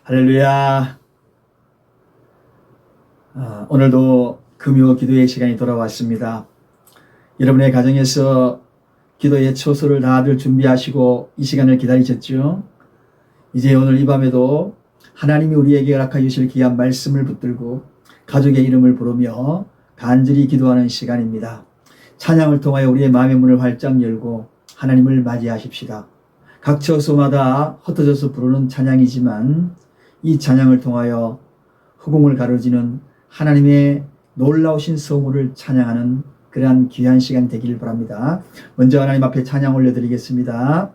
할렐루야. 오늘도 금요 기도의 시간이 돌아왔습니다. 여러분의 가정에서 기도의 초소를 다들 준비하시고 이 시간을 기다리셨죠? 이제 오늘 이 밤에도 하나님이 우리에게 허락하여 주실 귀한 말씀을 붙들고 가족의 이름을 부르며 간절히 기도하는 시간입니다. 찬양을 통하여 우리의 마음의 문을 활짝 열고 하나님을 맞이하십시다. 각 처소마다 흩어져서 부르는 찬양이지만 이 찬양을 통하여 허공을 가로지는 하나님의 놀라우신 성우를 찬양하는 그러한 귀한 시간 되기를 바랍니다. 먼저 하나님 앞에 찬양 올려드리겠습니다.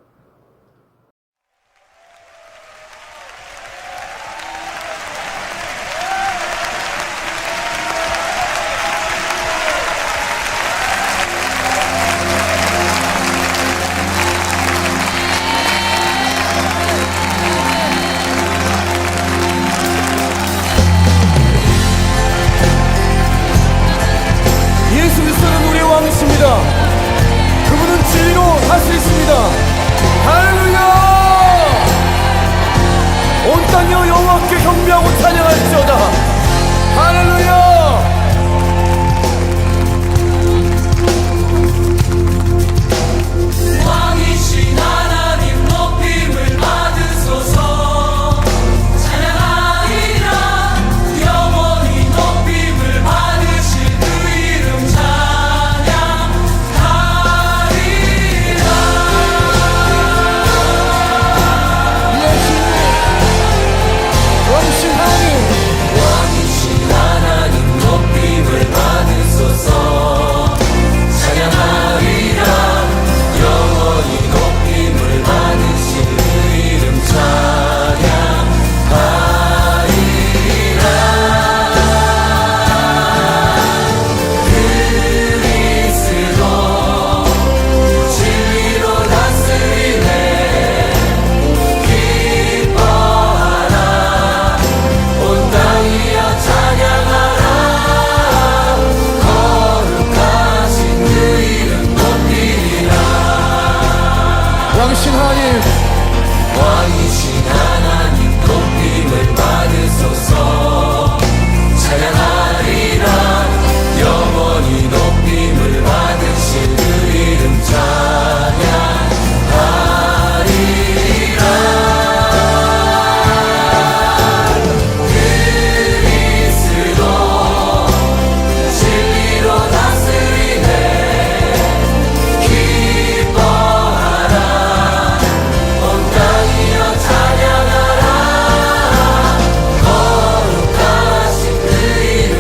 예수 그리스도는 우리의 왕이십니다. 그분은 진리로 다스리십니다. 할렐루야! 온 땅이여 여호와께 경배하고 찬양할지어다. 할렐루야! 왕이신 하나님 높임을 받으소서. 찬양하리라. 영원히 높임을 받으실 그 이름 찬양하리라. 왕이신 하나님, 왕이신 하나님 높임을 받으소서. 찬양하리라. 영원히 높임을 받으실 그 이름 찬양하리라. 그리스도 진리로 다스리네. 기뻐하라. 온 땅이여 찬양하라. 거룩하신 그 이름 높이리라. 왕이신 하나님, 왕이신 하나님 높임을 받으소서. 찬양하리라. 영원히 높임을 받으실 그 이름 찬양하리라. 그리스도 진리로 다스리네. 기뻐하라. 온 땅이여 찬양하라. 거룩하신 그 이름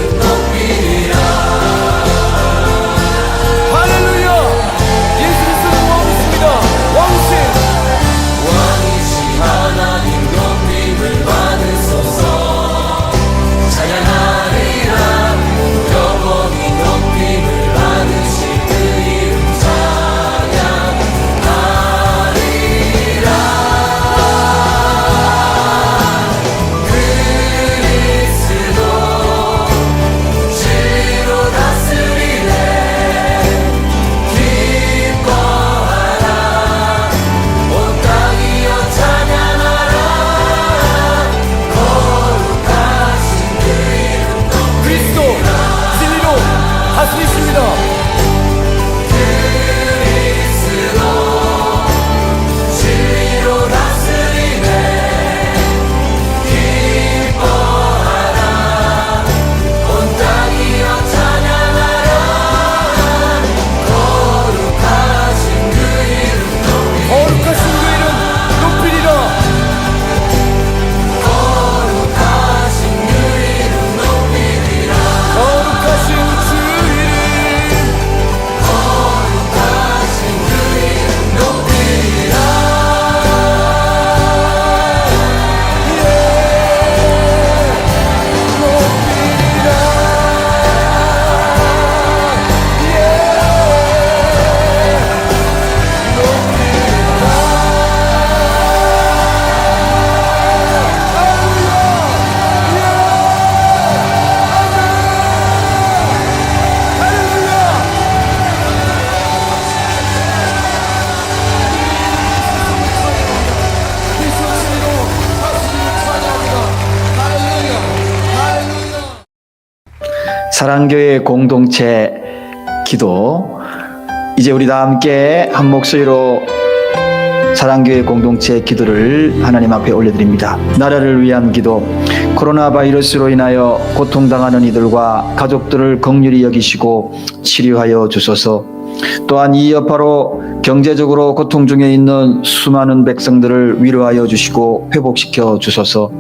사랑교회 공동체 기도, 이제 우리 다 함께 한 목소리로 사랑교회 공동체 기도를 하나님 앞에 올려드립니다. 나라를 위한 기도, 코로나 바이러스로 인하여 고통당하는 이들과 가족들을 긍휼히 여기시고 치료하여 주소서. 또한 이 여파로 경제적으로 고통 중에 있는 수많은 백성들을 위로하여 주시고 회복시켜 주소서.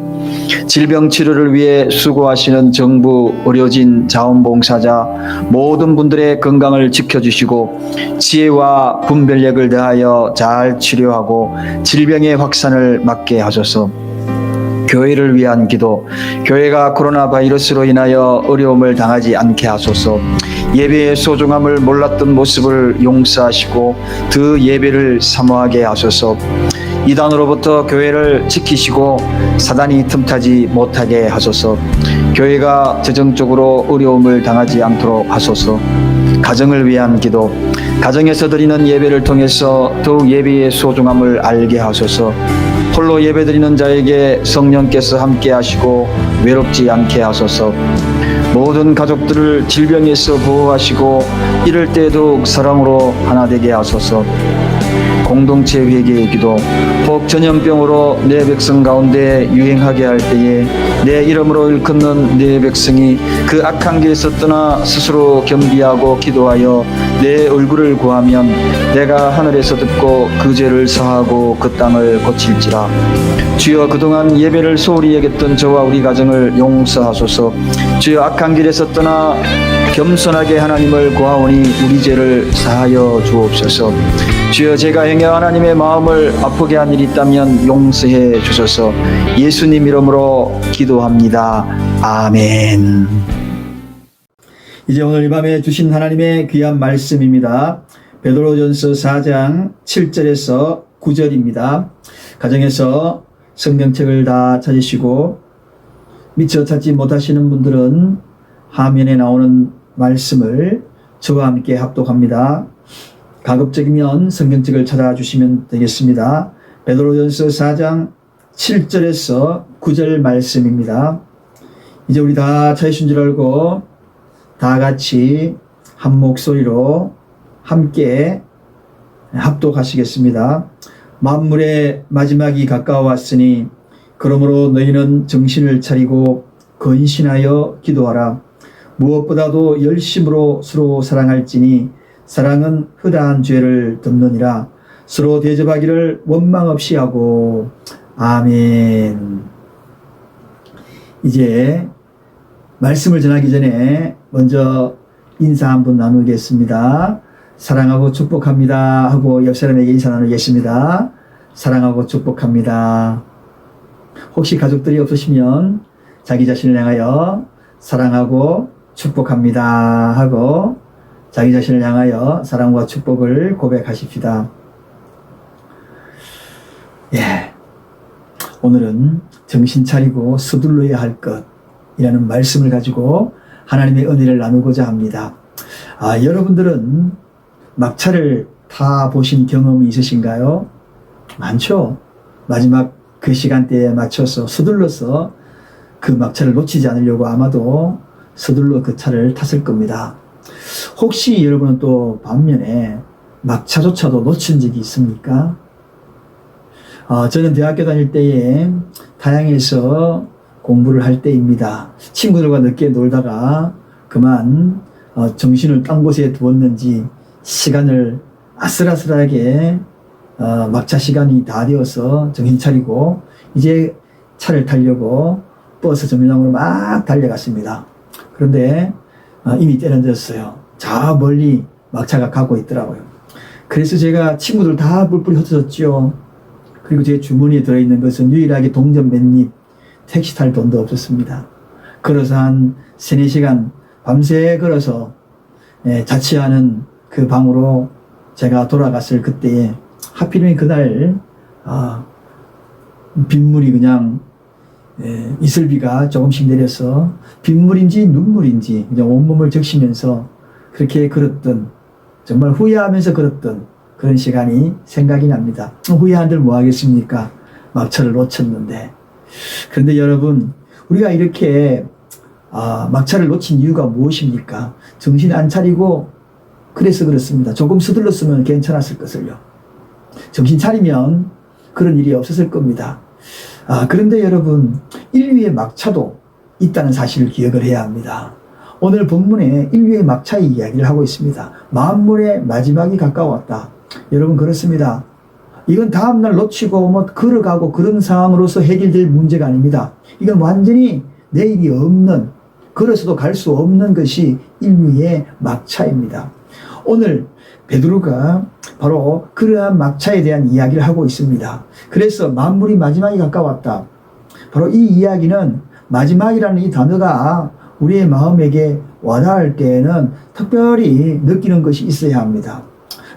질병 치료를 위해 수고하시는 정부, 의료진, 자원봉사자 모든 분들의 건강을 지켜주시고 지혜와 분별력을 다하여 잘 치료하고 질병의 확산을 막게 하소서. 교회를 위한 기도, 교회가 코로나 바이러스로 인하여 어려움을 당하지 않게 하소서. 예배의 소중함을 몰랐던 모습을 용서하시고 그 예배를 사모하게 하소서. 이단으로부터 교회를 지키시고 사단이 틈타지 못하게 하소서. 교회가 재정적으로 어려움을 당하지 않도록 하소서. 가정을 위한 기도, 가정에서 드리는 예배를 통해서 더욱 예배의 소중함을 알게 하소서. 홀로 예배드리는 자에게 성령께서 함께 하시고 외롭지 않게 하소서. 모든 가족들을 질병에서 보호하시고 이럴 때 더욱 사랑으로 하나 되게 하소서. 공동체 회개의 기도, 혹 전염병으로 내 백성 가운데 유행하게 할 때에 내 이름으로 일컫는 내 백성이 그 악한 길에서 떠나 스스로 겸비하고 기도하여 내 얼굴을 구하면 내가 하늘에서 듣고 그 죄를 사하고 그 땅을 고칠지라. 주여, 그동안 예배를 소홀히 여겼던 저와 우리 가정을 용서하소서. 주여, 악한 길에서 떠나 겸손하게 하나님을 구하오니 우리 죄를 사하여 주옵소서. 주여, 제가 행여 하나님의 마음을 아프게 한 일이 있다면 용서해 주소서. 예수님 이름으로 기도합니다. 아멘. 이제 오늘 이 밤에 주신 하나님의 귀한 말씀입니다. 베드로전서 4장 7절에서 9절입니다. 가정에서 성경책을 다 찾으시고 미처 찾지 못하시는 분들은 화면에 나오는 말씀을 저와 함께 합독합니다. 가급적이면 성경책을 찾아주시면 되겠습니다. 베드로전서 4장 7절에서 9절 말씀입니다. 이제 우리 다 찾으신 줄 알고 다 같이 한 목소리로 함께 합독하시겠습니다. 만물의 마지막이 가까워왔으니 그러므로 너희는 정신을 차리고 근신하여 기도하라. 무엇보다도 열심으로 서로 사랑할지니 사랑은 허다한 죄를 덮느니라. 서로 대접하기를 원망 없이 하고. 아멘. 이제 말씀을 전하기 전에 먼저 인사 한번 나누겠습니다. 사랑하고 축복합니다 하고 옆 사람에게 인사 나누겠습니다. 사랑하고 축복합니다. 혹시 가족들이 없으시면 자기 자신을 향하여 사랑하고 축복합니다 하고 자기 자신을 향하여 사랑과 축복을 고백하십시다. 예, 오늘은 정신 차리고 서둘러야 할 것이라는 말씀을 가지고 하나님의 은혜를 나누고자 합니다. 여러분들은 막차를 타보신 경험이 있으신가요? 많죠? 마지막 그 시간대에 맞춰서 서둘러서 그 막차를 놓치지 않으려고 아마도 서둘러 그 차를 탔을 겁니다. 혹시 여러분은 또 반면에 막차조차도 놓친 적이 있습니까? 저는 대학교 다닐 때에 타양에서 공부를 할 때입니다. 친구들과 늦게 놀다가 그만 정신을 딴 곳에 두었는지 시간을 아슬아슬하게 막차 시간이 다 되어서 정신 차리고 이제 차를 타려고 버스 정류장으로 막 달려갔습니다. 그런데 이미 때는 늦었어요. 저 멀리 막차가 가고 있더라고요. 그래서 제가 친구들 다 뿔뿔이 흩어졌죠. 그리고 제 주머니에 들어있는 것은 유일하게 동전 몇 입, 택시 탈 돈도 없었습니다. 걸어서 한 3-4시간 밤새 걸어서 자취하는 그 방으로 제가 돌아갔을 그때에 하필이면 그날 빗물이 그냥 이슬비가 조금씩 내려서 빗물인지 눈물인지 그냥 온몸을 적시면서 그렇게 걸었던, 정말 후회하면서 걸었던 그런 시간이 생각이 납니다. 후회한들 뭐 하겠습니까? 막차를 놓쳤는데. 그런데 여러분, 우리가 이렇게 막차를 놓친 이유가 무엇입니까? 정신 안 차리고 그래서 그렇습니다. 조금 서둘렀으면 괜찮았을 것을요. 정신 차리면 그런 일이 없었을 겁니다. 그런데 여러분, 인류의 막차도 있다는 사실을 기억을 해야 합니다. 오늘 본문에 인류의 막차의 이야기를 하고 있습니다. 만물의 마지막이 가까웠다. 여러분, 그렇습니다. 이건 다음날 놓치고 걸어가고 그런 상황으로서 해결될 문제가 아닙니다. 이건 완전히 내일이 없는, 걸어서도 갈 수 없는 것이 인류의 막차입니다. 오늘 베드로가 바로 그러한 막차에 대한 이야기를 하고 있습니다. 그래서 만물이 마지막이 가까웠다. 바로 이 이야기는 마지막이라는 이 단어가 우리의 마음에게 와닿을 때에는 특별히 느끼는 것이 있어야 합니다.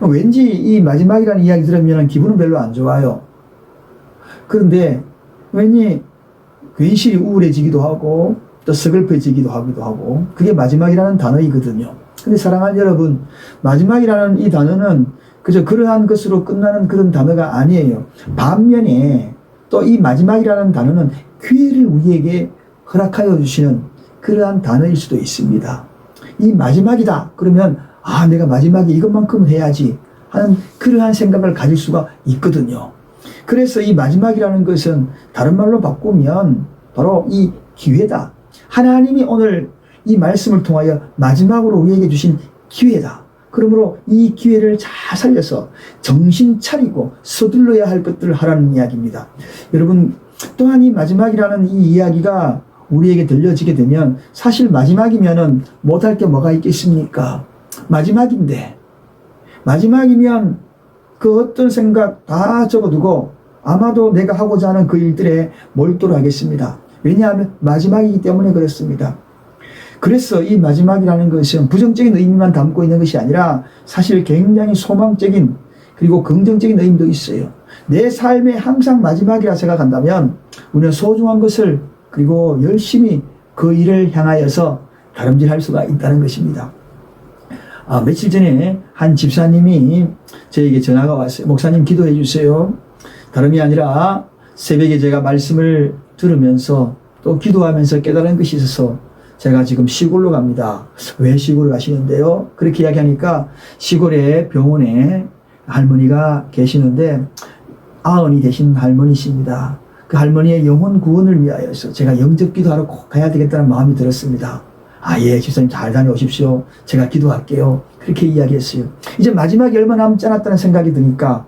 왠지 이 마지막이라는 이야기 들으면 기분은 별로 안 좋아요. 그런데 왠지 괜시리 우울해지기도 하고 또 서글퍼지기도 하고 그게 마지막이라는 단어이거든요. 근데 사랑하는 여러분, 마지막이라는 이 단어는 그저 그러한 것으로 끝나는 그런 단어가 아니에요. 반면에 또 이 마지막이라는 단어는 기회를 우리에게 허락하여 주시는 그러한 단어일 수도 있습니다. 이 마지막이다 그러면 내가 마지막에 이것만큼은 해야지 하는 그러한 생각을 가질 수가 있거든요. 그래서 이 마지막이라는 것은 다른 말로 바꾸면 바로 이 기회다. 하나님이 오늘 이 말씀을 통하여 마지막으로 우리에게 주신 기회다. 그러므로 이 기회를 잘 살려서 정신 차리고 서둘러야 할 것들을 하라는 이야기입니다. 여러분, 또한 이 마지막이라는 이 이야기가 우리에게 들려지게 되면 사실 마지막이면은 못할 게 뭐가 있겠습니까? 마지막인데, 마지막이면 그 어떤 생각 다 접어두고 아마도 내가 하고자 하는 그 일들에 몰두를 하겠습니다. 왜냐하면 마지막이기 때문에 그렇습니다. 그래서 이 마지막이라는 것은 부정적인 의미만 담고 있는 것이 아니라 사실 굉장히 소망적인 그리고 긍정적인 의미도 있어요. 내 삶의 항상 마지막이라 생각한다면 우리는 소중한 것을 그리고 열심히 그 일을 향하여서 다름질할 수가 있다는 것입니다. 며칠 전에 한 집사님이 저에게 전화가 왔어요. 목사님 기도해 주세요. 다름이 아니라 새벽에 제가 말씀을 들으면서 또 기도하면서 깨달은 것이 있어서 제가 지금 시골로 갑니다. 왜 시골을 가시는데요? 그렇게 이야기하니까 시골에 병원에 할머니가 계시는데 아흔이 되신 할머니십니다. 그 할머니의 영혼 구원을 위하여서 제가 영접 기도하러 꼭 가야 되겠다는 마음이 들었습니다. 예, 집사님 잘 다녀오십시오. 제가 기도할게요. 그렇게 이야기했어요. 이제 마지막이 얼마 남지 않았다는 생각이 드니까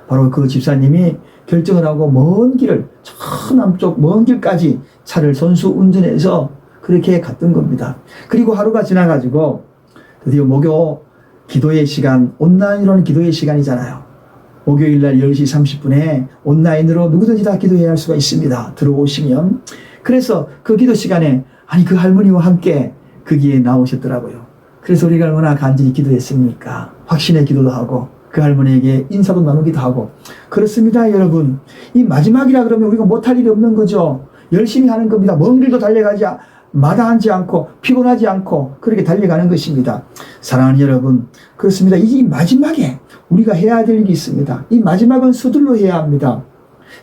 바로 그 집사님이 결정을 하고 먼 길을, 저 남쪽 먼 길까지 차를 손수 운전해서 그렇게 갔던 겁니다. 그리고 하루가 지나가지고 드디어 목요 기도의 시간, 온라인으로는 기도의 시간이잖아요. 목요일 날 10시 30분에 온라인으로 누구든지 다 기도해야 할 수가 있습니다. 들어오시면. 그래서 그 기도 시간에 그 할머니와 함께 거기에 나오셨더라고요. 그래서 우리가 얼마나 간절히 기도했습니까? 확신의 기도도 하고 그 할머니에게 인사도 나누기도 하고. 그렇습니다, 여러분. 이 마지막이라 그러면 우리가 못할 일이 없는 거죠. 열심히 하는 겁니다. 먼 길도 달려가지 마다하지 않고 피곤하지 않고 그렇게 달려가는 것입니다. 사랑하는 여러분, 그렇습니다. 이 마지막에 우리가 해야 될 일이 있습니다. 이 마지막은 서둘러 해야 합니다.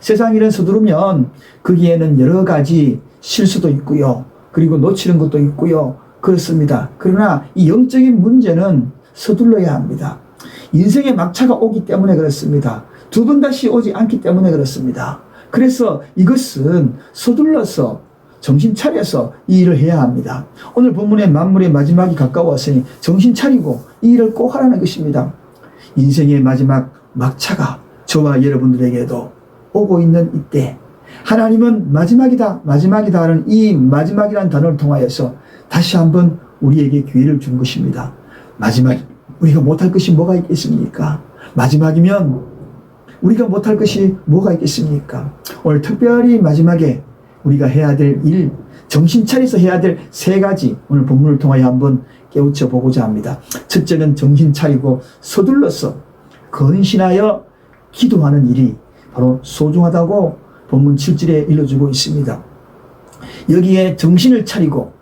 세상 일은 서두르면 거기에는 여러 가지 실수도 있고요. 그리고 놓치는 것도 있고요. 그렇습니다. 그러나 이 영적인 문제는 서둘러야 합니다. 인생의 막차가 오기 때문에 그렇습니다. 두 번 다시 오지 않기 때문에 그렇습니다. 그래서 이것은 서둘러서 정신 차려서 이 일을 해야 합니다. 오늘 본문의 만물의 마지막이 가까웠으니 정신 차리고 이 일을 꼭 하라는 것입니다. 인생의 마지막 막차가 저와 여러분들에게도 오고 있는 이때 하나님은 마지막이다 하는 이 마지막이라는 단어를 통하여서 다시 한번 우리에게 기회를 준 것입니다. 마지막, 우리가 못할 것이 뭐가 있겠습니까? 마지막이면 우리가 못할 것이 뭐가 있겠습니까? 오늘 특별히 마지막에 우리가 해야 될 일, 정신 차려서 해야 될 세 가지 오늘 본문을 통하여 한번 깨우쳐 보고자 합니다. 첫째는 정신 차리고 서둘러서 건신하여 기도하는 일이 바로 소중하다고 본문 7절에 일러주고 있습니다. 여기에 정신을 차리고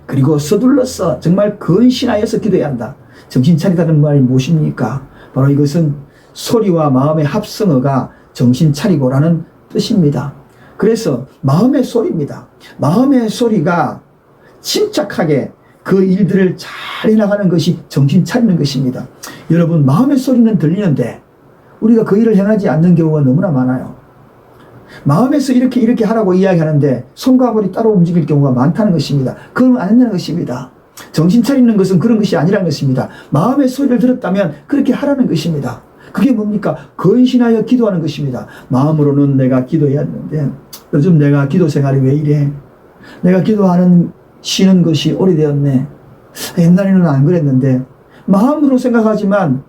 그리고 서둘러서 정말 건신하여서 기도해야 한다. 정신 차리다는 말이 무엇입니까? 바로 이것은 소리와 마음의 합성어가 정신 차리고라는 뜻입니다. 그래서 마음의 소리입니다. 마음의 소리가 침착하게 그 일들을 잘 해나가는 것이 정신 차리는 것입니다. 여러분, 마음의 소리는 들리는데 우리가 그 일을 행하지 않는 경우가 너무나 많아요. 마음에서 이렇게 하라고 이야기하는데 손과 발이 따로 움직일 경우가 많다는 것입니다. 그러면 안 된다는 것입니다. 정신 차리는 것은 그런 것이 아니라는 것입니다. 마음의 소리를 들었다면 그렇게 하라는 것입니다. 그게 뭡니까? 근신하여 기도하는 것입니다. 마음으로는 내가 기도해야 하는데 요즘 내가 기도 생활이 왜 이래? 내가 기도하는 쉬는 것이 오래되었네. 옛날에는 안 그랬는데 마음으로 생각하지만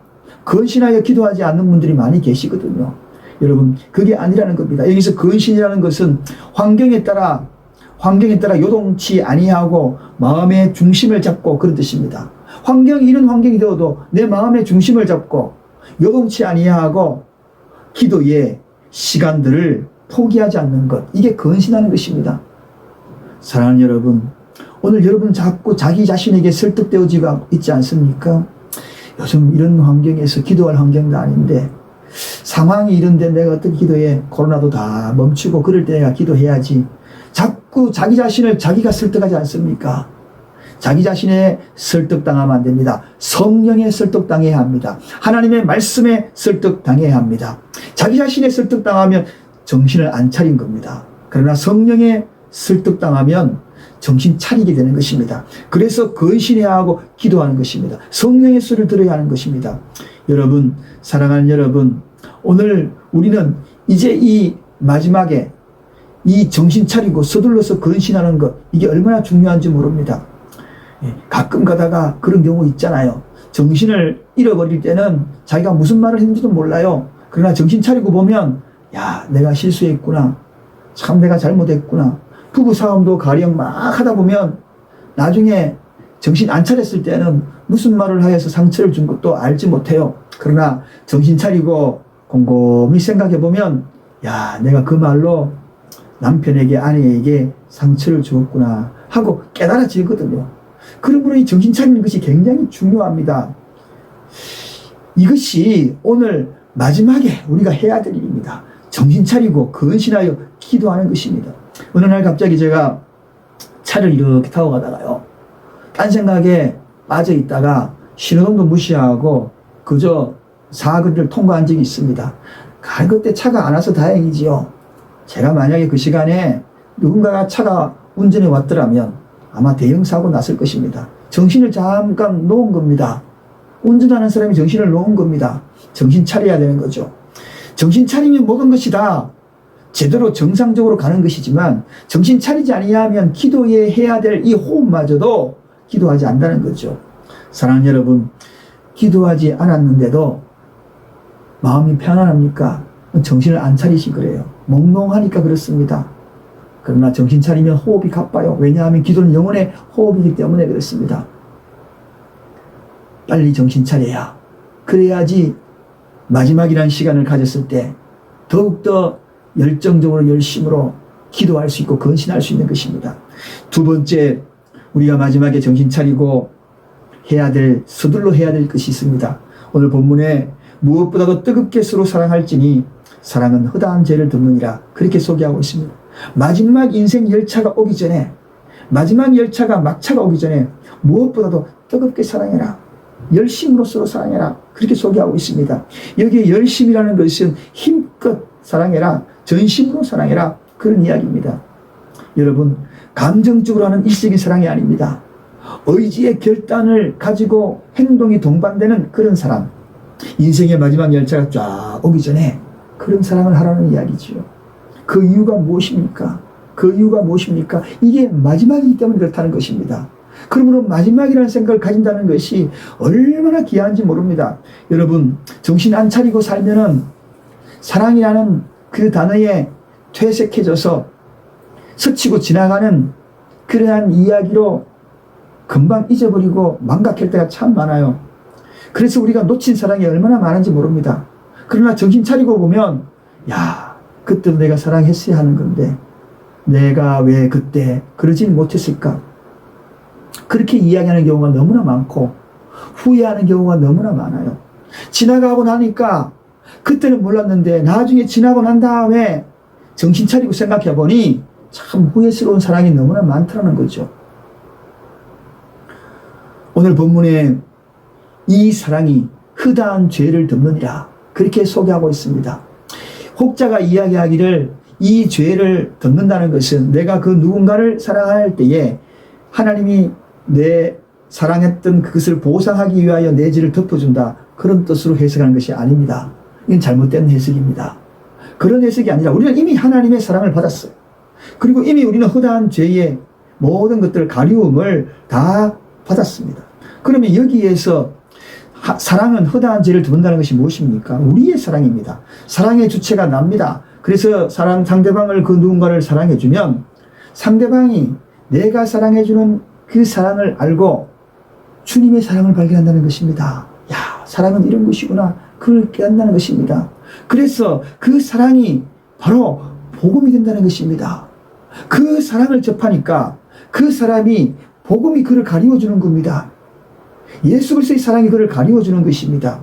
근신하여 기도하지 않는 분들이 많이 계시거든요. 여러분, 그게 아니라는 겁니다. 여기서 근신이라는 것은 환경에 따라 요동치 아니하고 마음의 중심을 잡고 그런 뜻입니다. 환경이 이런 환경이 되어도 내 마음의 중심을 잡고 요동치 아니하고 기도의 시간들을 포기하지 않는 것, 이게 근신하는 것입니다. 사랑하는 여러분, 오늘 여러분 자꾸 자기 자신에게 설득되어지고 있지 않습니까? 요즘 이런 환경에서 기도할 환경도 아닌데 상황이 이런데 내가 어떻게 기도해? 코로나도 다 멈추고 그럴 때 내가 기도해야지. 자꾸 자기 자신을 자기가 설득하지 않습니까? 자기 자신의 설득당하면 안 됩니다. 성령의 설득당해야 합니다. 하나님의 말씀에 설득당해야 합니다. 자기 자신의 설득당하면 정신을 안 차린 겁니다. 그러나 성령의 설득당하면 정신 차리게 되는 것입니다. 그래서 근신해야 하고 기도하는 것입니다. 성령의 소리를 들어야 하는 것입니다. 여러분, 사랑하는 여러분, 오늘 우리는 이제 이 마지막에 이 정신 차리고 서둘러서 근신하는 것, 이게 얼마나 중요한지 모릅니다. 가끔 가다가 그런 경우 있잖아요. 정신을 잃어버릴 때는 자기가 무슨 말을 했는지도 몰라요. 그러나 정신 차리고 보면 야, 내가 실수했구나. 참 내가 잘못했구나. 부부싸움도 가령 막 하다 보면 나중에 정신 안 차렸을 때는 무슨 말을 하여서 상처를 준 것도 알지 못해요. 그러나 정신 차리고 곰곰이 생각해 보면 야, 내가 그 말로 남편에게 아내에게 상처를 주었구나 하고 깨달아지거든요. 그러므로 이 정신 차리는 것이 굉장히 중요합니다. 이것이 오늘 마지막에 우리가 해야 될 일입니다. 정신 차리고 근신하여 기도하는 것입니다. 어느 날 갑자기 제가 차를 이렇게 타고 가다가요, 딴 생각에 빠져 있다가 신호등도 무시하고 그저 사거리를 통과한 적이 있습니다. 그때 차가 안 와서 다행이지요. 제가 만약에 그 시간에 누군가가 차가 운전해 왔더라면 아마 대형 사고 났을 것입니다. 정신을 잠깐 놓은 겁니다. 운전하는 사람이 정신을 놓은 겁니다. 정신 차려야 되는 거죠. 정신 차리면 모든 것이 다 제대로 정상적으로 가는 것이지만 정신 차리지 아니하면 기도에 해야 될 이 호흡마저도 기도하지 않는다는 거죠. 사랑하는 여러분, 기도하지 않았는데도 마음이 편안합니까? 정신을 안 차리시 그래요. 몽롱하니까 그렇습니다. 그러나 정신 차리면 호흡이 가빠요. 왜냐하면 기도는 영혼의 호흡이기 때문에 그렇습니다. 빨리 정신 차려야, 그래야지 마지막이라는 시간을 가졌을 때 더욱더 열정적으로 열심으로 기도할 수 있고 근신할 수 있는 것입니다. 두 번째, 우리가 마지막에 정신 차리고 서둘러 해야 될 것이 있습니다. 오늘 본문에 무엇보다도 뜨겁게 서로 사랑할지니 사랑은 허다한 죄를 덮느니라, 그렇게 소개하고 있습니다. 마지막 인생 열차가 오기 전에, 마지막 열차가 막차가 오기 전에 무엇보다도 뜨겁게 사랑해라, 열심으로 서로 사랑해라, 그렇게 소개하고 있습니다. 여기에 열심이라는 것은 힘껏 사랑해라, 전심으로 사랑해라, 그런 이야기입니다. 여러분, 감정적으로 하는 일시적인 사랑이 아닙니다. 의지의 결단을 가지고 행동이 동반되는 그런 사랑, 인생의 마지막 열차가 쫙 오기 전에 그런 사랑을 하라는 이야기지요. 그 이유가 무엇입니까? 이게 마지막이기 때문에 그렇다는 것입니다. 그러므로 마지막이라는 생각을 가진다는 것이 얼마나 귀한지 모릅니다. 여러분, 정신 안 차리고 살면은 사랑이라는 그 단어에 퇴색해져서 스치고 지나가는 그러한 이야기로 금방 잊어버리고 망각할 때가 참 많아요. 그래서 우리가 놓친 사랑이 얼마나 많은지 모릅니다. 그러나 정신 차리고 보면 야, 그때도 내가 사랑했어야 하는 건데 내가 왜 그때 그러지 못했을까? 그렇게 이야기하는 경우가 너무나 많고 후회하는 경우가 너무나 많아요. 지나가고 나니까 그때는 몰랐는데 나중에 지나고 난 다음에 정신 차리고 생각해 보니 참 후회스러운 사랑이 너무나 많다는 거죠. 오늘 본문에 이 사랑이 허다한 죄를 덮느니라 그렇게 소개하고 있습니다. 혹자가 이야기하기를 이 죄를 덮는다는 것은 내가 그 누군가를 사랑할 때에 하나님이 내 사랑했던 그것을 보상하기 위하여 내 죄를 덮어준다, 그런 뜻으로 해석하는 것이 아닙니다. 이건 잘못된 해석입니다. 그런 해석이 아니라 우리는 이미 하나님의 사랑을 받았어요. 그리고 이미 우리는 허다한 죄의 모든 것들, 가리움을 다 받았습니다. 그러면 여기에서 사랑은 허다한 죄를 덮는다는 것이 무엇입니까? 우리의 사랑입니다. 사랑의 주체가 납니다. 그래서 상대방을, 그 누군가를 사랑해주면 상대방이 내가 사랑해주는 그 사랑을 알고 주님의 사랑을 발견한다는 것입니다. 야, 사랑은 이런 것이구나. 그걸 깨닫는 것입니다. 그래서 그 사랑이 바로 복음이 된다는 것입니다. 그 사랑을 접하니까 그 사람이, 복음이 그를 가리워주는 겁니다. 예수 그리스도의 사랑이 그를 가리워주는 것입니다.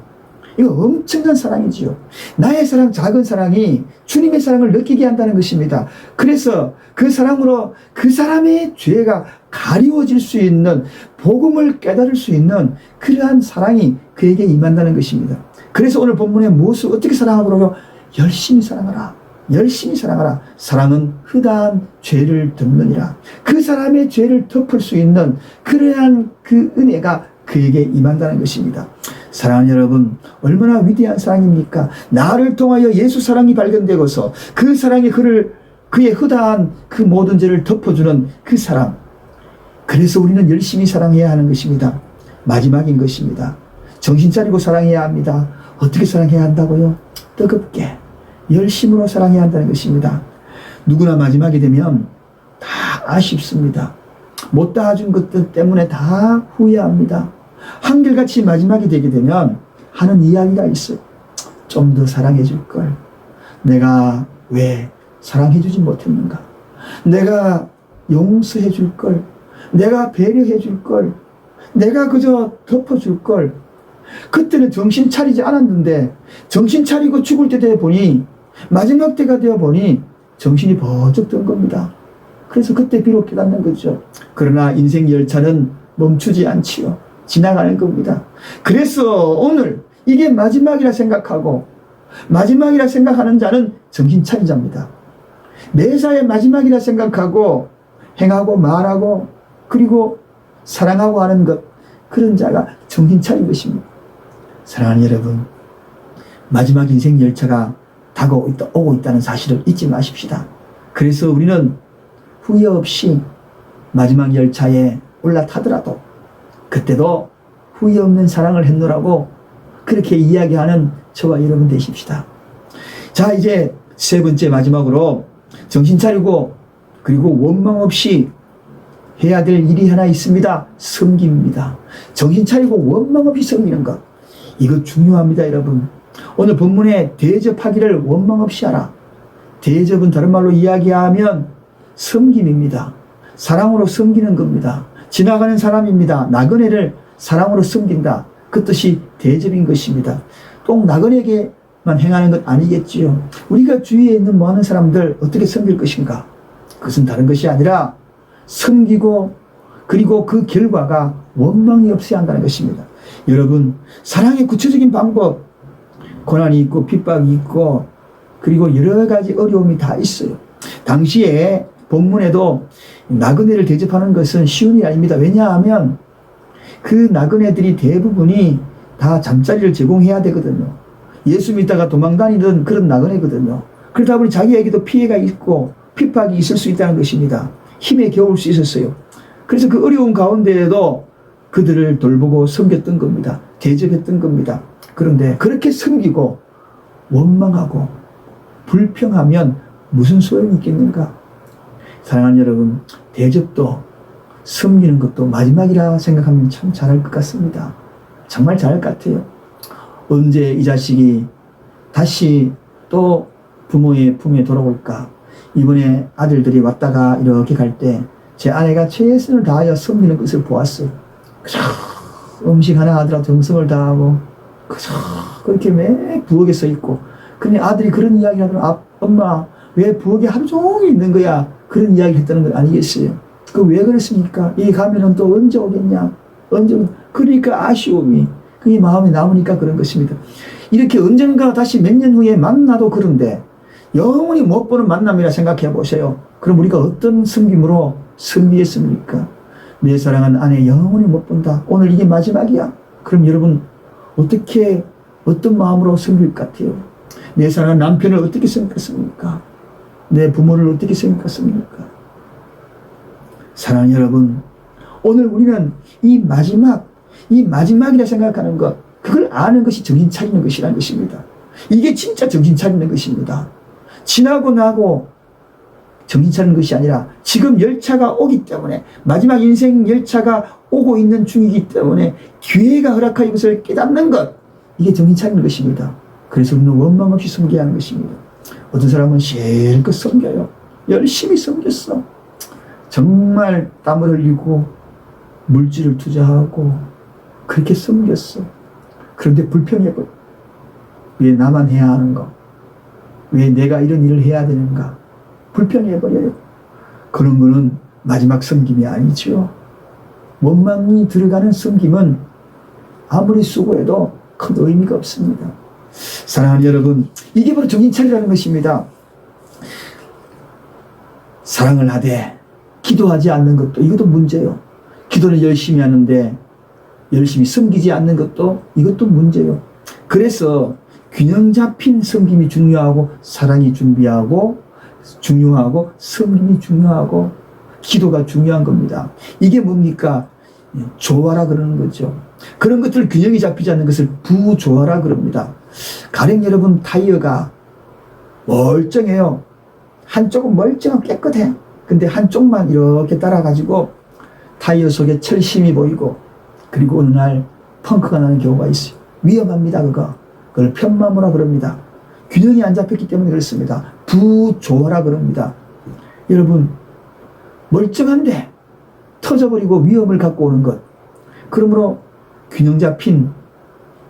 이거 엄청난 사랑이지요. 나의 사랑, 작은 사랑이 주님의 사랑을 느끼게 한다는 것입니다. 그래서 그 사랑으로 그 사람의 죄가 가리워질 수 있는, 복음을 깨달을 수 있는 그러한 사랑이 그에게 임한다는 것입니다. 그래서 오늘 본문에 무엇을 어떻게 사랑하고, 열심히 사랑하라. 열심히 사랑하라. 사랑은 허다한 죄를 덮느니라. 그 사람의 죄를 덮을 수 있는 그러한 그 은혜가 그에게 임한다는 것입니다. 사랑하는 여러분, 얼마나 위대한 사랑입니까? 나를 통하여 예수 사랑이 발견되고서 그 사랑이 그의 허다한 그 모든 죄를 덮어주는 그 사랑. 그래서 우리는 열심히 사랑해야 하는 것입니다. 마지막인 것입니다. 정신 차리고 사랑해야 합니다. 어떻게 사랑해야 한다고요? 뜨겁게, 열심으로 사랑해야 한다는 것입니다. 누구나 마지막이 되면 다 아쉽습니다. 못 닿아준 것들 때문에 다 후회합니다. 한결같이 마지막이 되게 되면 하는 이야기가 있어요. 좀 더 사랑해 줄 걸. 내가 왜 사랑해 주지 못했는가? 내가 용서해 줄 걸. 내가 배려해 줄 걸. 내가 그저 덮어 줄 걸. 그때는 정신 차리지 않았는데 정신 차리고 죽을 때 되어 보니, 마지막 때가 되어 보니 정신이 번쩍 든 겁니다. 그래서 그때 비록 깨닫는 거죠. 그러나 인생 열차는 멈추지 않지요. 지나가는 겁니다. 그래서 오늘 이게 마지막이라 생각하고, 마지막이라 생각하는 자는 정신 차린 자입니다. 매사의 마지막이라 생각하고 행하고 말하고 그리고 사랑하고 하는 것, 그런 자가 정신 차린 것입니다. 사랑하는 여러분, 마지막 인생 열차가 오고 있다는 사실을 잊지 마십시다. 그래서 우리는 후회 없이 마지막 열차에 올라타더라도 그때도 후회 없는 사랑을 했노라고 그렇게 이야기하는 저와 여러분 되십시다. 자, 이제 세 번째, 마지막으로 정신 차리고 그리고 원망 없이 해야 될 일이 하나 있습니다. 섬김입니다. 정신 차리고 원망 없이 섬기는 것, 이거 중요합니다. 여러분, 오늘 본문에 대접하기를 원망 없이 하라. 대접은 다른 말로 이야기하면 섬김입니다. 사랑으로 섬기는 겁니다. 지나가는 사람입니다. 나그네를 사랑으로 섬긴다. 그 뜻이 대접인 것입니다. 꼭 나그네에게만 행하는 것 아니겠지요. 우리가 주위에 있는 많은 사람들 어떻게 섬길 것인가? 그것은 다른 것이 아니라 섬기고 그리고 그 결과가 원망이 없어야 한다는 것입니다. 여러분, 사랑의 구체적인 방법, 고난이 있고 핍박이 있고 그리고 여러 가지 어려움이 다 있어요. 당시에 본문에도 나그네를 대접하는 것은 쉬운 일이 아닙니다. 왜냐하면 그 나그네들이 대부분이 다 잠자리를 제공해야 되거든요. 예수 믿다가 도망다니던 그런 나그네거든요. 그러다 보니 자기에게도 피해가 있고 핍박이 있을 수 있다는 것입니다. 힘에 겨울 수 있었어요. 그래서 그 어려운 가운데에도 그들을 돌보고 섬겼던 겁니다. 대접했던 겁니다. 그런데 그렇게 섬기고 원망하고 불평하면 무슨 소용이 있겠는가? 사랑하는 여러분, 대접도 섬기는 것도 마지막이라 생각하면 참 잘할 것 같습니다. 정말 잘할 것 같아요. 언제 이 자식이 다시 또 부모의 품에 돌아올까? 이번에 아들들이 왔다가 이렇게 갈 때 제 아내가 최선을 다하여 섬기는 것을 보았어요. 그저 음식 하나 하더라도 정성을 다하고 그저 그렇게 매 부엌에 서 있고, 근데 아들이 그런 이야기를 하더라고요. 엄마 왜 부엌에 하루 종일 있는 거야? 그런 이야기를 했다는 건 아니겠어요? 그 왜 그랬습니까? 이 가면은 또 언제 오겠냐? 언제 그러니까 아쉬움이 그게 마음에 남으니까 그런 것입니다. 이렇게 언젠가 다시 몇 년 후에 만나도 그런데 영원히 못 보는 만남이라 생각해 보세요. 그럼 우리가 어떤 섬김으로 섬기겠습니까? 내 사랑하는 아내 영원히 못 본다. 오늘 이게 마지막이야. 그럼 여러분 어떻게 어떤 마음으로 섬길 것 같아요? 내 사랑하는 남편을 어떻게 생각했습니까? 내 부모를 어떻게 생각했습니까? 사랑하는 여러분, 오늘 우리는 이 마지막이라 생각하는 것, 그걸 아는 것이 정신 차리는 것이라는 것입니다. 이게 진짜 정신 차리는 것입니다. 지나고 나고 정신 차리는 것이 아니라 지금 열차가 오기 때문에, 마지막 인생 열차가 오고 있는 중이기 때문에 기회가 허락하여 이것을 깨닫는 것, 이게 정신 차리는 것입니다. 그래서 우리는 원망 없이 섬겨야 하는 것입니다. 어떤 사람은 실컷 섬겨요. 열심히 섬겼어. 정말 땀을 흘리고 물질을 투자하고 그렇게 섬겼어. 그런데 불평해버려. 왜 나만 해야 하는가? 왜 내가 이런 일을 해야 되는가? 불평해버려요. 그런 거는 마지막 섬김이 아니죠. 원망이 들어가는 섬김은 아무리 수고해도 큰 의미가 없습니다. 사랑하는 여러분, 이게 바로 정신 차리라는 것입니다. 사랑을 하되 기도하지 않는 것도 이것도 문제요. 기도를 열심히 하는데 열심히 섬기지 않는 것도 이것도 문제요. 그래서 균형 잡힌 섬김이 중요하고, 사랑이 중요하고 섬김이 중요하고 기도가 중요한 겁니다. 이게 뭡니까? 조화라 그러는 거죠. 그런 것들 균형이 잡히지 않는 것을 부조화라 그럽니다. 가령 여러분, 타이어가 멀쩡해요. 한쪽은 멀쩡하고 깨끗해. 근데 한쪽만 이렇게 따라가지고 타이어 속에 철심이 보이고, 그리고 어느 날 펑크가 나는 경우가 있어요. 위험합니다. 그걸 편마모라 그럽니다. 균형이 안 잡혔기 때문에 그렇습니다. 부조화라 그럽니다. 여러분, 멀쩡한데 터져버리고 위험을 갖고 오는 것, 그러므로 균형 잡힌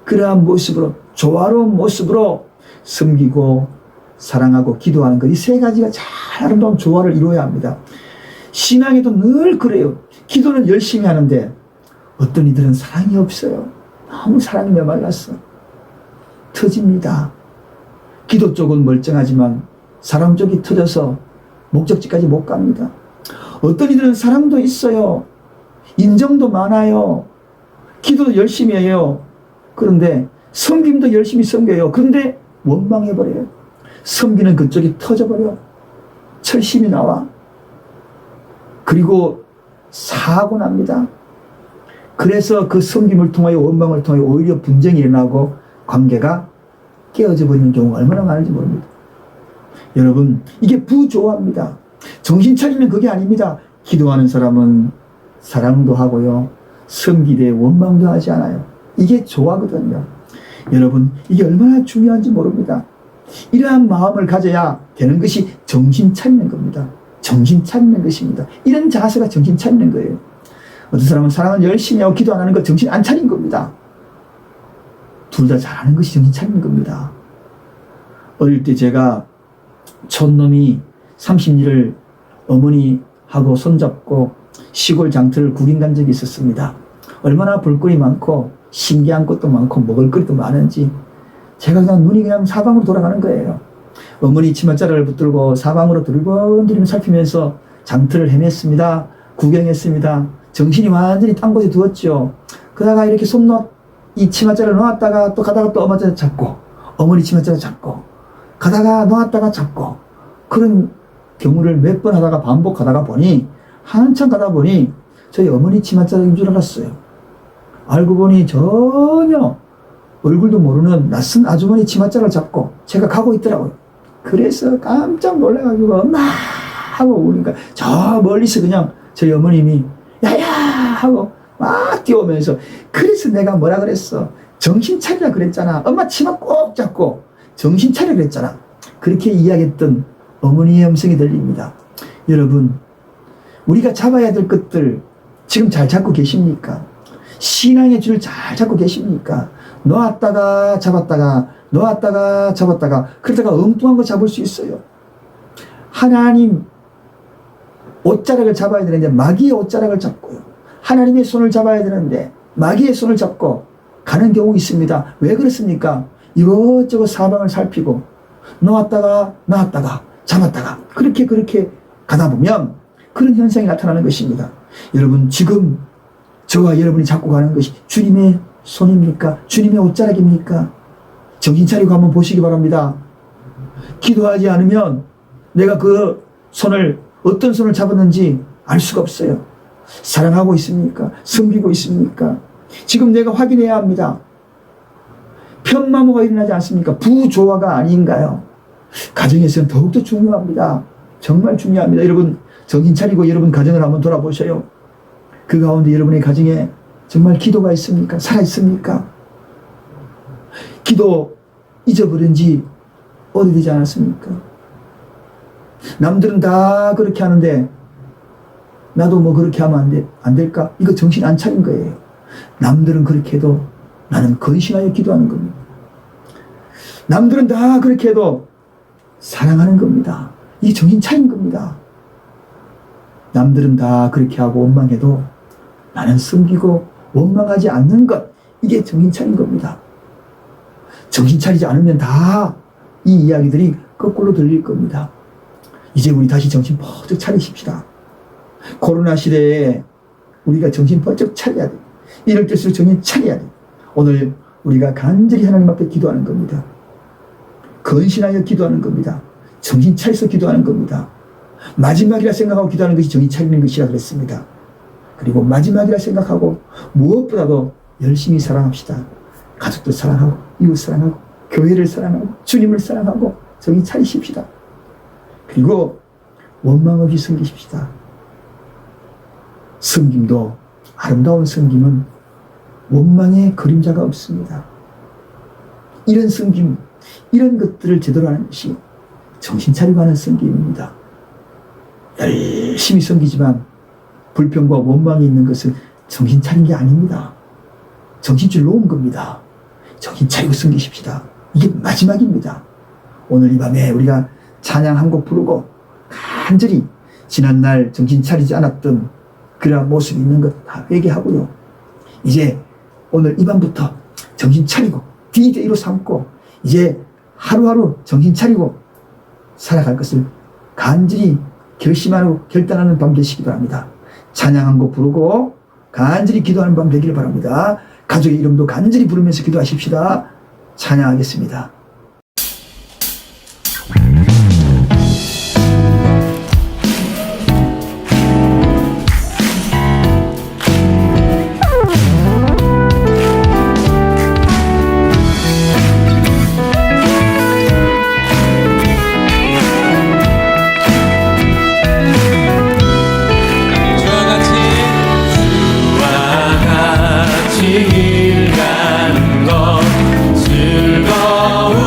그러한 모습으로, 조화로운 모습으로 섬기고 사랑하고 기도하는 것, 이 세 가지가 잘 아름다운 조화를 이루어야 합니다. 신앙에도 늘 그래요. 기도는 열심히 하는데 어떤 이들은 사랑이 없어요. 너무 사랑이 메말랐어. 터집니다. 기도 쪽은 멀쩡하지만 사랑 쪽이 터져서 목적지까지 못 갑니다. 어떤 이들은 사랑도 있어요. 인정도 많아요. 기도도 열심히 해요. 그런데 섬김도 열심히 섬겨요. 그런데 원망해버려요. 섬기는 그쪽이 터져버려. 철심이 나와. 그리고 사고 납니다. 그래서 그 섬김을 통하여, 원망을 통하여 오히려 분쟁이 일어나고 관계가 깨어져 버리는 경우가 얼마나 많은지 모릅니다. 여러분, 이게 부조화입니다. 정신 차리면 그게 아닙니다. 기도하는 사람은 사랑도 하고요, 섬기되 원망도 하지 않아요. 이게 조화거든요. 여러분, 이게 얼마나 중요한지 모릅니다. 이러한 마음을 가져야 되는 것이 정신 차리는 겁니다. 정신 차리는 것입니다. 이런 자세가 정신 차리는 거예요. 어떤 사람은 사랑을 열심히 하고 기도 안 하는 거 정신 안 차린 겁니다. 둘 다 잘하는 것이 정신 차리는 겁니다. 어릴 때 제가 촌놈이 30리를 어머니하고 손잡고 시골 장터를 구경 간 적이 있었습니다. 얼마나 볼거리 많고 신기한 것도 많고 먹을 거리도 많은지 제가 그냥 눈이 그냥 사방으로 돌아가는 거예요. 어머니 치맛자락을 붙들고 사방으로 두리번두리번 살피면서 장터를 헤맸습니다. 구경했습니다. 정신이 완전히 딴 곳에 두었죠. 그러다가 이렇게 이 치맛자락을 놓았다가 또 가다가 또 엄마 잡고, 어머니 치맛자락 잡고, 가다가 놓았다가 잡고, 그런 경우를 몇 번 하다가 반복하다가 보니, 한참 가다 보니 저희 어머니 치맛자락인 줄 알았어요. 알고 보니 전혀 얼굴도 모르는 낯선 아주머니 치맛자락을 잡고 제가 가고 있더라고요. 그래서 깜짝 놀라가지고 엄마 하고 우니까 저 멀리서 그냥 저희 어머님이 야야 하고 막 뛰어오면서, 그래서 내가 뭐라 그랬어? 정신 차리라 그랬잖아. 엄마 치마 꼭 잡고 정신 차리라 그랬잖아. 그렇게 이야기했던 어머니의 음성이 들립니다. 여러분, 우리가 잡아야 될 것들 지금 잘 잡고 계십니까? 신앙의 줄을 잘 잡고 계십니까? 놓았다가 잡았다가 놓았다가 잡았다가 그러다가 엉뚱한 거 잡을 수 있어요. 하나님 옷자락을 잡아야 되는데 마귀의 옷자락을 잡고요. 하나님의 손을 잡아야 되는데 마귀의 손을 잡고 가는 경우 있습니다. 왜 그렇습니까? 이것저것 사방을 살피고 놓았다가 잡았다가 그렇게 가다 보면 그런 현상이 나타나는 것입니다. 여러분, 지금 저와 여러분이 잡고 가는 것이 주님의 손입니까? 주님의 옷자락입니까? 정신 차리고 한번 보시기 바랍니다. 기도하지 않으면 내가 그 손을, 어떤 손을 잡았는지 알 수가 없어요. 사랑하고 있습니까? 섬기고 있습니까? 지금 내가 확인해야 합니다. 편마모가 일어나지 않습니까? 부조화가 아닌가요? 가정에서는 더욱더 중요합니다. 정말 중요합니다. 여러분, 정신 차리고 여러분 가정을 한번 돌아보셔요. 그 가운데 여러분의 가정에 정말 기도가 있습니까? 살아있습니까? 기도 잊어버린 지 오래되지 않았습니까? 남들은 다 그렇게 하는데 나도 뭐 그렇게 하면 안 될까? 이거 정신 안 차린 거예요. 남들은 그렇게 해도 나는 건신하여 기도하는 겁니다. 남들은 다 그렇게 해도 사랑하는 겁니다. 이게 정신 차린 겁니다. 남들은 다 그렇게 하고 원망해도 나는 숨기고 원망하지 않는 것, 이게 정신 차린 겁니다. 정신 차리지 않으면 다 이 이야기들이 거꾸로 들릴 겁니다. 이제 우리 다시 정신 번쩍 차리십시다. 코로나 시대에 우리가 정신 번쩍 차려야 돼. 이럴 때일수록 정신 차려야 돼. 오늘 우리가 간절히 하나님 앞에 기도하는 겁니다. 건신하여 기도하는 겁니다. 정신 차려서 기도하는 겁니다. 마지막이라 생각하고 기도하는 것이 정신 차리는 것이라 그랬습니다. 그리고 마지막이라 생각하고 무엇보다도 열심히 사랑합시다. 가족들 사랑하고 이웃 사랑하고 교회를 사랑하고 주님을 사랑하고 정신 차리십시다. 그리고 원망 없이 섬기십시다. 섬김도, 아름다운 섬김은 원망의 그림자가 없습니다. 이런 섬김, 이런 것들을 제대로 하는 것이 정신 차리고 하는 섬김입니다. 열심히 섬기지만 불평과 원망이 있는 것은 정신 차린 게 아닙니다. 정신줄 놓은 겁니다. 정신 차리고 섬기십시다. 이게 마지막입니다. 오늘 이 밤에 우리가 찬양 한 곡 부르고 간절히 지난날 정신 차리지 않았던 그러한 모습이 있는 것 다 회개하고요. 이제 오늘 이 밤부터 정신 차리고 D-Day로 삼고 이제 하루하루 정신 차리고 살아갈 것을 간절히 결심하고 결단하는 밤 되시기 바랍니다. 찬양 한 곡 부르고 간절히 기도하는 밤 되기를 바랍니다. 가족의 이름도 간절히 부르면서 기도하십시다. 찬양하겠습니다. 길 가는 것 즐거운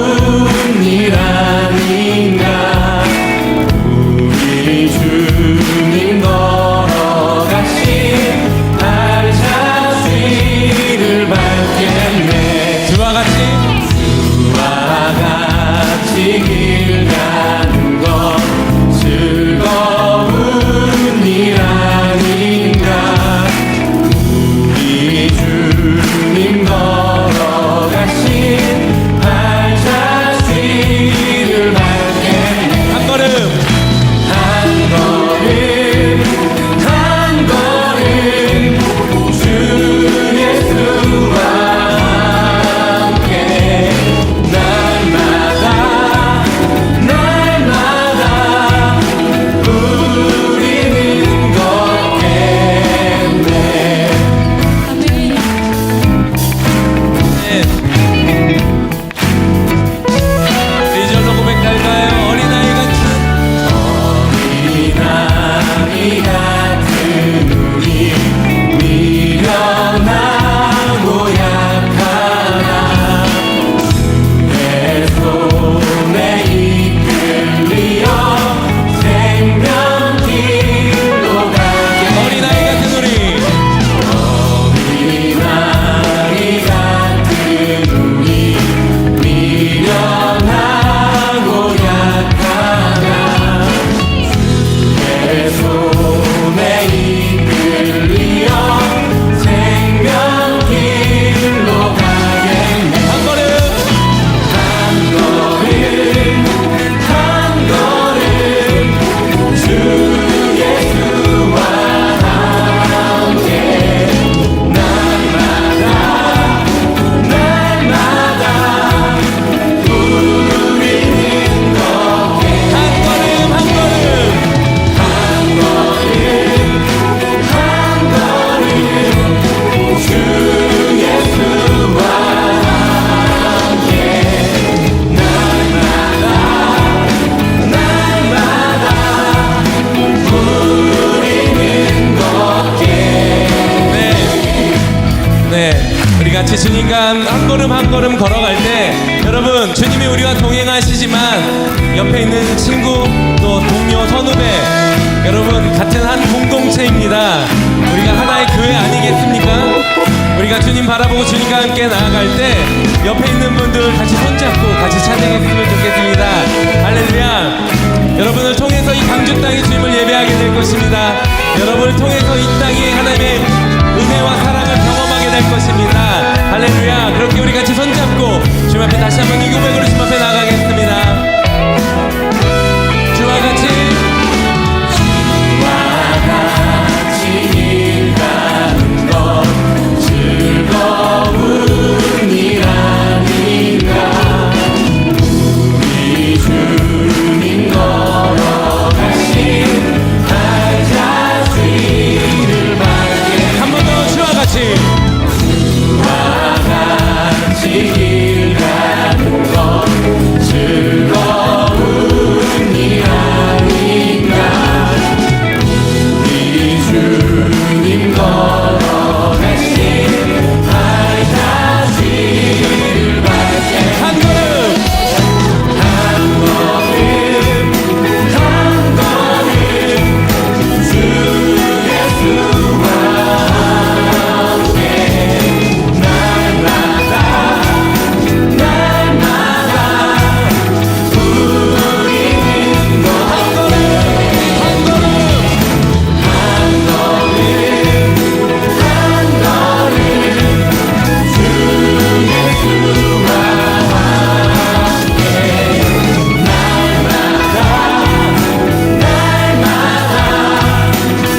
시간 한 걸음 한 걸음 걸어갈 때 여러분 주님이 우리와 동행하시지만 옆에 있는 친구 또 동료 선후배 여러분 같은 한 공동체입니다. 우리가 하나의 교회 아니겠습니까? 우리가 주님 바라보고 주님과 함께 나아갈 때 옆에 있는 분들 같이 손잡고 같이 찬양했으면 좋겠습니다. 할렐루야. 여러분을 통해서 이 강주 땅에 주님을 예배하게 될 것입니다. 여러분을 통해서 이 땅에 하나님의 은혜와 사랑을 경험하게 될 것입니다. 할렐루야. 그렇게 우리 같이 손잡고 주님 앞에 다시 한번 이 고백으로 주님 앞에 나가겠습니다. 주와 같이 길 가는 것 즐거운 일 아닌가 우리 주님 걸어가신 발자취를 밝게 한 번 더 주와 같이 길 가는 것 즐거운 일 아닌가 우리 주님 걸어가신 발자취를 밝게 한 걸음 주 예수와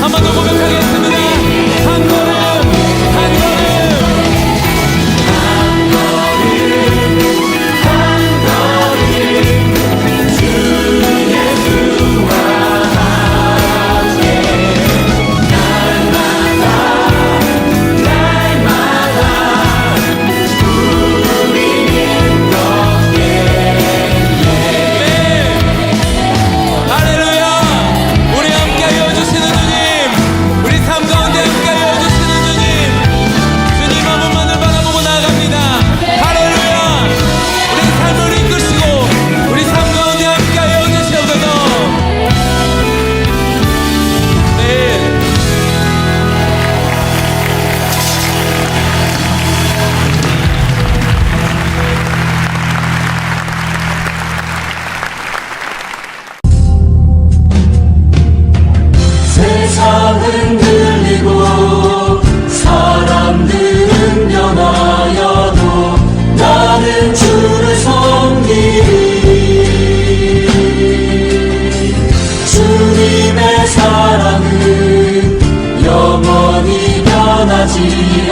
한 번 더 고백하겠습니다. 한 걸음 한 걸음 할렐루야. 우리 함께하여 주시는 주님 우리 삶 가운데 함께하여 주시는 주님 주님 한 분만을 바라보고 나아갑니다. 할렐루야. 우리 삶을 이끄시고 우리 삶 가운데 함께하여 주시옵소서. 네. 세상은 들리고 사람들은 변하여도 나는 주를 섬기리 주님의 사랑은 영원히 변하지